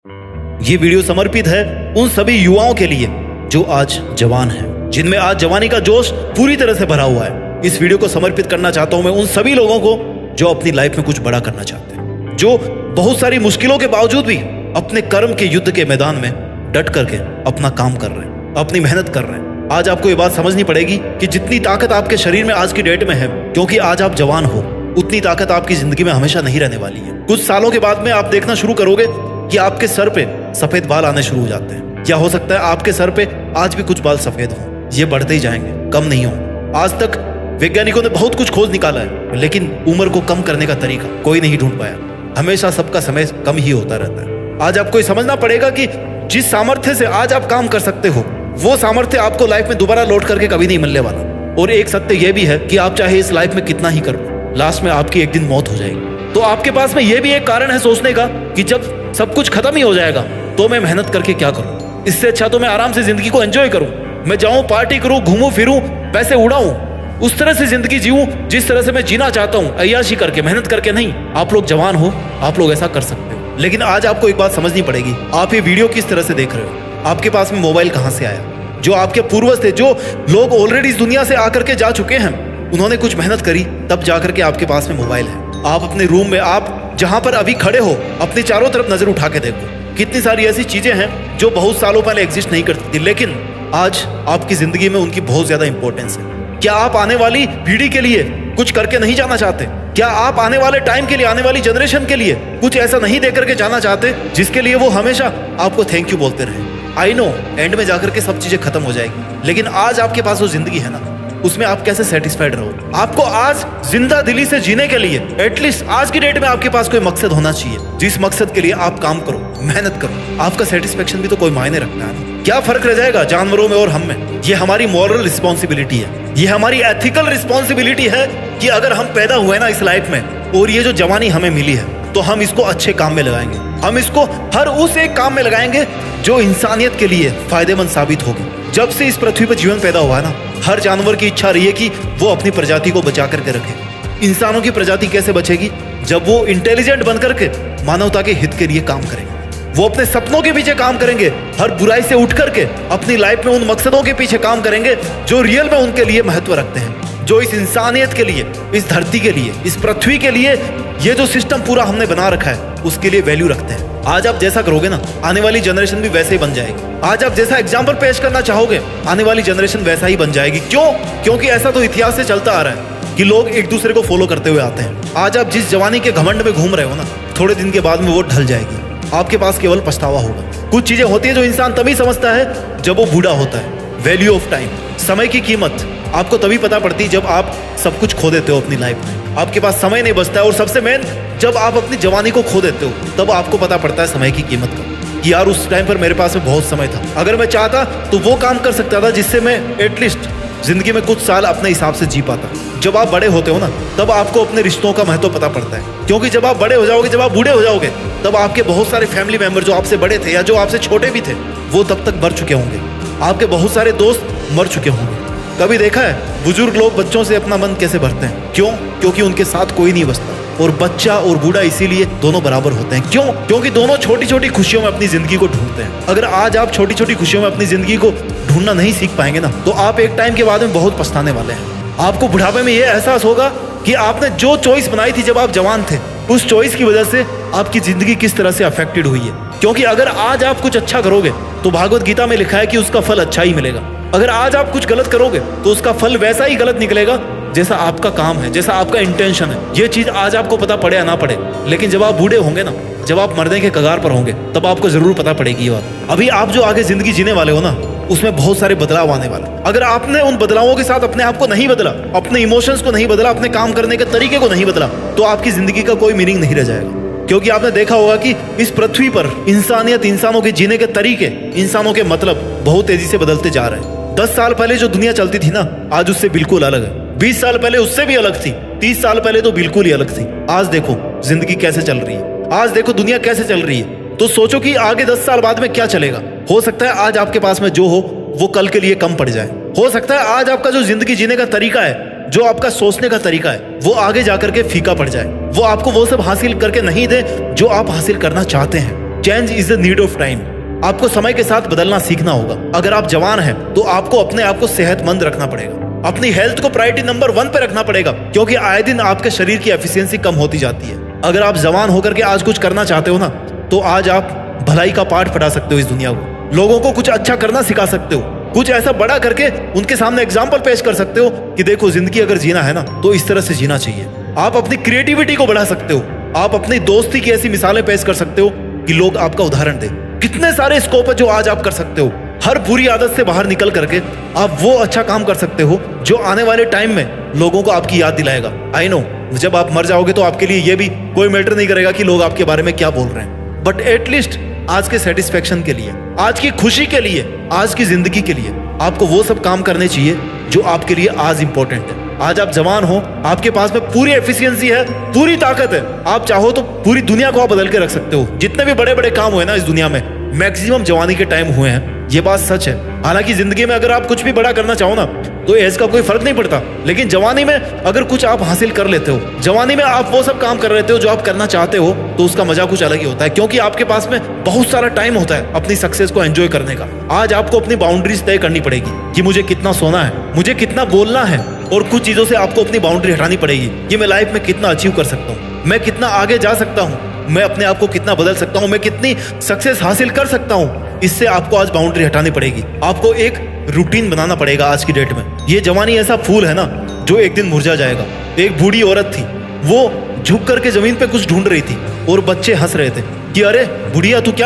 ये वीडियो समर्पित है उन सभी युवाओं के लिए जो आज जवान हैं, जिनमें आज जवानी का जोश पूरी तरह से भरा हुआ है। इस वीडियो को समर्पित करना चाहता हूं मैं उन सभी लोगों को जो अपनी लाइफ में कुछ बड़ा करना चाहते हैं, जो बहुत सारी मुश्किलों के बावजूद भी अपने कर्म के युद्ध के मैदान में डट करके अपना काम कर रहे हैं, अपनी मेहनत कर रहे हैं। आज आपको ये बात समझनी पड़ेगी कि जितनी ताकत आपके शरीर में आज की डेट में है, क्योंकि आज आप जवान हो, उतनी ताकत आपकी जिंदगी में हमेशा नहीं रहने वाली है। कुछ सालों के बाद में आप देखना शुरू करोगे कि आपके सर पे सफेद बाल आने शुरू हो जाते हैं। क्या हो सकता है आपके सर पे आज भी कुछ बाल सफेद हो, ये बढ़ते ही जाएंगे, कम नहीं हो। आज तक वैज्ञानिकों ने बहुत कुछ खोज निकाला है, लेकिन उम्र को कम करने का तरीका कोई नहीं ढूंढ पाया। हमेशा सबका समय कम ही होता रहता है। आज आपको समझना पड़ेगा कि जिस सामर्थ्य से आज आप काम कर सकते हो, वो सामर्थ्य आपको लाइफ में दोबारा लौट करके कभी नहीं मिलने वाला। और एक सत्य यह भी है कि आप चाहे इस लाइफ में कितना ही कर लो, लास्ट में आपकी एक दिन मौत हो जाएगी। तो आपके पास में यह भी एक कारण है सोचने का कि जब सब कुछ खत्म ही हो जाएगा तो मैं मेहनत करके क्या करूं। इससे अच्छा तो मैं आराम से जिंदगी को एंजॉय करूं, मैं जाऊं, पार्टी करूं, घूमूं फिरूं, पैसे उड़ाऊं, उस तरह से जिंदगी जीऊं जिस तरह से मैं जीना चाहता हूं, अय्याशी करके, मेहनत करके नहीं। आप लोग जवान हो, आप लोग ऐसा कर सकते हो। लेकिन आज आपको एक बात समझनी पड़ेगी, आप ये वीडियो किस तरह से देख रहे हो, आपके पास में मोबाइल कहां से आया। जो आपके पूर्वज थे, जो लोग ऑलरेडी इस दुनिया से आकर के जा चुके हैं, उन्होंने कुछ मेहनत करी, तब जाकर के आपके पास में मोबाइल है। आप अपने रूम में, आप जहां पर अभी खड़े हो, अपनी चारों तरफ नजर उठा के देखो, कितनी सारी ऐसी चीजें हैं जो बहुत सालों पहले एग्जिस्ट नहीं करती थी, लेकिन आज आपकी जिंदगी में उनकी बहुत ज्यादा इंपॉर्टेंस है। क्या आप आने वाली पीढ़ी के लिए कुछ करके नहीं जाना चाहते? क्या आप आने वाले टाइम के लिए, आने वाली जनरेशन के लिए कुछ ऐसा नहीं दे करके जाना चाहते जिसके लिए वो हमेशा आपको थैंक यू बोलते रहे? आई नो एंड में जाकर के सब चीजें खत्म हो जाएगी, लेकिन आज आपके पास वो जिंदगी है ना, उसमें आप कैसे सेटिस्फाइड रहो। आपको आज जिंदा दिली से जीने के लिए एटलीस्ट आज की डेट में आपके पास कोई मकसद होना चाहिए, जिस मकसद के लिए आप काम करो, मेहनत करो। आपका सेटिस्फेक्शन भी तो कोई मायने रखता है। क्या फर्क रह जाएगा जानवरों में और हम में? ये हमारी मॉरल रिस्पॉन्सिबिलिटी है, ये हमारी एथिकल रिस्पॉन्सिबिलिटी है कि अगर हम पैदा हुए ना इस लाइफ में और ये जो जवानी हमें मिली है, तो हम इसको अच्छे काम में लगाएंगे। हम इसको हर उस एक काम में लगाएंगे जो इंसानियत के लिए फायदेमंद साबित होगी। जब से इस पृथ्वी पर जीवन पैदा हुआ है ना, हर जानवर की इच्छा रही है कि वो अपनी प्रजाति को बचा करके रखे। इंसानों की प्रजाति कैसे बचेगी? जब वो इंटेलिजेंट बनकर के मानवता के हित के लिए काम करेंगे, वो अपने सपनों के पीछे काम करेंगे, हर बुराई से उठ करके अपनी लाइफ में उन मकसदों के पीछे काम करेंगे जो रियल में उनके लिए महत्व रखते हैं, जो इस इंसानियत के लिए, इस धरती के लिए, इस पृथ्वी के लिए, ये जो सिस्टम पूरा हमने बना रखा है उसके लिए वैल्यू रखते हैं। आज आप जैसा करोगे ना, आने वाली जनरेशन भी वैसे ही बन जाएगी। आज आप जैसा एग्जाम्पल पेश करना चाहोगे, आने वाली जनरेशन वैसा ही बन जाएगी। क्यों? क्योंकि ऐसा तो इतिहास से चलता आ रहा है कि लोग एक दूसरे को फॉलो करते हुए आते हैं। आज आप जिस जवानी के घमंड में घूम रहे हो ना, थोड़े दिन के बाद में वो ढल जाएगी। आपके पास केवल पछतावा होगा। कुछ चीजें होती है जो इंसान तभी समझता है जब वो बूढ़ा होता है। वैल्यू ऑफ टाइम, समय की कीमत आपको तभी पता पड़ती है जब आप सब कुछ खो देते हो अपनी लाइफ में, आपके पास समय नहीं बचता है। और सबसे मेन, जब आप अपनी जवानी को खो देते हो, तब आपको पता पड़ता है समय की कीमत का, कि यार उस टाइम पर मेरे पास में बहुत समय था। अगर मैं चाहता तो वो काम कर सकता था जिससे मैं एटलीस्ट जिंदगी में कुछ साल अपने हिसाब से जी पाता। जब आप बड़े होते हो ना, तब आपको अपने रिश्तों का महत्व पता पड़ता है, क्योंकि जब आप बड़े हो जाओगे, जब आप बूढ़े हो जाओगे, तब आपके बहुत सारे फैमिली मेंबर जो आपसे बड़े थे या जो आपसे छोटे भी थे, वो तब तक मर चुके होंगे। आपके बहुत सारे दोस्त मर चुके होंगे। कभी देखा है बुजुर्ग लोग बच्चों से अपना मन कैसे भरते हैं? क्यों? क्योंकि उनके साथ कोई नहीं बचता। और बच्चा और बूढ़ा इसीलिए दोनों बराबर होते हैं। क्यों? क्योंकि दोनों छोटी छोटी खुशियों में अपनी जिंदगी को ढूंढते हैं। अगर आज आप छोटी छोटी खुशियों में अपनी जिंदगी को ढूंढना नहीं सीख पाएंगे ना, तो आप एक टाइम के बाद में बहुत पछताने वाले हैं। आपको बुढ़ापे में यह एहसास होगा कि आपने जो चॉइस बनाई थी जब आप जवान थे, उस चॉइस की वजह से आपकी जिंदगी किस तरह से अफेक्टेड हुई है। क्योंकि अगर आज आप कुछ अच्छा करोगे तो भागवत गीता में लिखा है कि उसका फल अच्छा ही मिलेगा। अगर आज आप कुछ गलत करोगे तो उसका फल वैसा ही गलत निकलेगा जैसा आपका काम है, जैसा आपका इंटेंशन है। ये चीज आज आपको पता पड़े या ना पड़े, लेकिन जब आप बूढ़े होंगे ना, जब आप मरने के कगार पर होंगे, तब आपको जरूर पता पड़ेगी ये बात। अभी आप जो आगे जिंदगी जीने वाले हो ना, उसमें बहुत सारे बदलाव आने वाले। अगर आपने उन बदलावों के साथ अपने आप को नहीं बदला, अपने इमोशंस को नहीं बदला, अपने काम करने के तरीके को नहीं बदला, तो आपकी जिंदगी का कोई मीनिंग नहीं रह जाएगा। क्योंकि आपने देखा होगा कि इस पृथ्वी पर इंसानियत, इंसानों के जीने के तरीके, इंसानों के मतलब बहुत तेजी से बदलते जा रहे हैं। 10 साल पहले जो दुनिया चलती थी ना, आज उससे बिल्कुल अलग है। 20 साल पहले उससे भी अलग थी। 30 साल पहले तो बिल्कुल ही अलग थी। आज देखो जिंदगी कैसे चल रही है, आज देखो दुनिया कैसे चल रही है। तो सोचो कि आगे 10 साल बाद में क्या चलेगा। हो सकता है आज आपके पास में जो हो वो कल के लिए कम पड़ जाए। हो सकता है आज आपका जो जिंदगी जीने का तरीका है, जो आपका सोचने का तरीका है, वो आगे जाकर के फीका पड़ जाए। वो आपको वो सब हासिल करके नहीं दे जो आप हासिल करना चाहते हैं। Change is the need of time. आपको समय के साथ बदलना सीखना होगा। अगर आप जवान हैं तो आपको अपने आप को सेहतमंद रखना पड़ेगा, अपनी हेल्थ को प्रायोरिटी नंबर 1 पे रखना पड़ेगा, क्योंकि आए दिन आपके शरीर की एफिशिएंसी कम होती जाती है। अगर आप जवान होकर के आज कुछ करना चाहते हो ना, तो आज आप भलाई का पाठ पढ़ा सकते हो इस दुनिया को, लोगों को कुछ अच्छा करना सिखा सकते हो, कुछ ऐसा बड़ा करके उनके सामने एग्जाम्पल पेश कर सकते हो कि देखो जिंदगी अगर जीना है ना तो इस तरह से जीना चाहिए। आप अपनी क्रिएटिविटी को बढ़ा सकते हो, आप अपनी दोस्ती की ऐसी मिसालें पेश कर सकते हो कि लोग आपका उदाहरण दें। कितने सारे स्कोप है जो आज आप कर सकते हो। हर बुरी आदत से बाहर निकल करके आप वो अच्छा काम कर सकते हो जो आने वाले टाइम में लोगों को आपकी याद दिलाएगा। आई नो जब आप मर जाओगे तो आपके लिए ये भी कोई मैटर नहीं करेगा कि लोग आपके बारे में क्या बोल रहे हैं, बट एटलीस्ट आज के सेटिस्फेक्शन के लिए, आज की खुशी के लिए, आज की जिंदगी के लिए आपको वो सब काम करने चाहिए जो आपके लिए आज इंपॉर्टेंट है। आज आप जवान हो, आपके पास में पूरी एफिशिएंसी है, पूरी ताकत है, आप चाहो तो पूरी दुनिया को आप बदल के रख सकते हो। जितने भी बड़े बड़े काम हुए ना इस दुनिया में, मैक्सिमम जवानी के टाइम हुए हैं, ये बात सच है। हालांकि जिंदगी में अगर आप कुछ भी बड़ा करना चाहो ना तो एज का कोई फर्क नहीं पड़ता, लेकिन जवानी में अगर कुछ आप हासिल कर लेते हो, जवानी में आप वो सब काम कर लेते हो जो आप करना चाहते हो, तो उसका मजा कुछ अलग ही होता है, क्योंकि आपके पास में बहुत सारा टाइम होता है अपनी सक्सेस को एंजॉय करने का। आज आपको अपनी बाउंड्रीज तय करनी पड़ेगी कि मुझे कितना सोना है, मुझे कितना बोलना है, और कुछ चीजों से आपको अपनी बाउंड्री हटानी पड़ेगी कि मैं लाइफ में कितना अचीव कर सकता हूँ, मैं कितना आगे जा सकता हूँ, मैं अपने आप को कितना बदल सकता हूँ, मैं कितनी सक्सेस हासिल कर सकता हूँ। इससे आपको आज बाउंड्री हटानी पड़ेगी, आपको एक रूटीन बनाना पड़ेगा आज की डेट में। ये जवानी ऐसा फूल है ना जो एक दिन मुरझा जाएगा। एक बूढ़ी औरत थी, वो झुक करके जमीन पे कुछ ढूंढ रही थी और बच्चे हंस रहे थे कि अरे बुढ़िया तू क्या